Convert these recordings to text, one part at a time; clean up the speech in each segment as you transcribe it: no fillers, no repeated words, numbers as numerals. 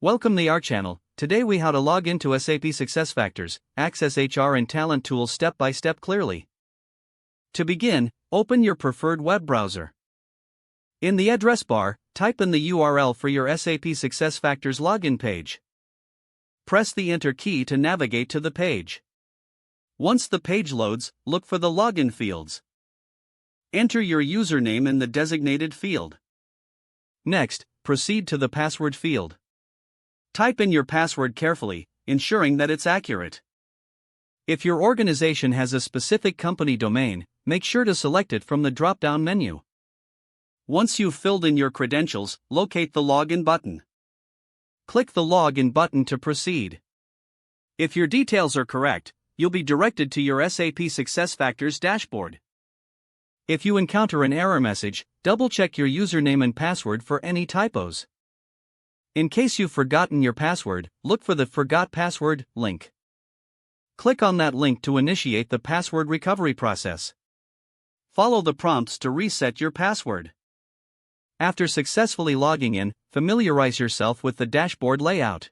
Welcome to our channel. Today we how to log into SAP SuccessFactors, access HR and talent tools step by step clearly. To begin, open your preferred web browser. In the address bar, type in the URL for your SAP SuccessFactors login page. Press the Enter key to navigate to the page. Once the page loads, look for the login fields. Enter your username in the designated field. Next, proceed to the password field. Type in your password carefully, ensuring that it's accurate. If your organization has a specific company domain, make sure to select it from the drop-down menu. Once you've filled in your credentials, locate the Login button. Click the Login button to proceed. If your details are correct, you'll be directed to your SAP SuccessFactors dashboard. If you encounter an error message, double-check your username and password for any typos. In case you've forgotten your password, look for the Forgot Password link. Click on that link to initiate the password recovery process. Follow the prompts to reset your password. After successfully logging in, familiarize yourself with the dashboard layout.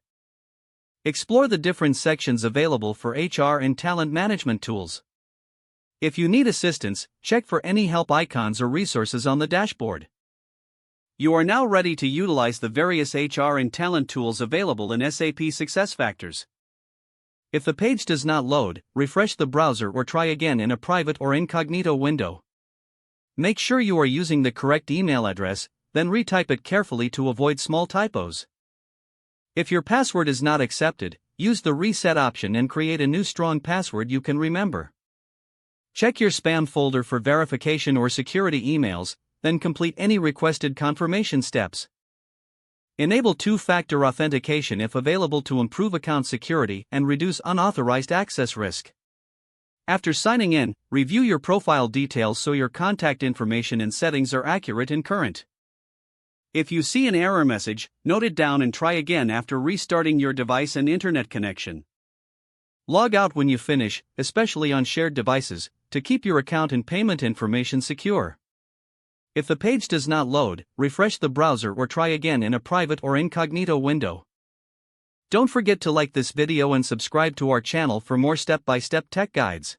Explore the different sections available for HR and talent management tools. If you need assistance, check for any help icons or resources on the dashboard. You are now ready to utilize the various HR and talent tools available in SAP SuccessFactors. If the page does not load, refresh the browser or try again in a private or incognito window. Make sure you are using the correct email address, then retype it carefully to avoid small typos. If your password is not accepted, use the reset option and create a new strong password you can remember. Check your spam folder for verification or security emails, then complete any requested confirmation steps. Enable two-factor authentication if available to improve account security and reduce unauthorized access risk. After signing in, review your profile details so your contact information and settings are accurate and current. If you see an error message, note it down and try again after restarting your device and internet connection. Log out when you finish, especially on shared devices, to keep your account and payment information secure. If the page does not load, refresh the browser or try again in a private or incognito window. Don't forget to like this video and subscribe to our channel for more step-by-step tech guides.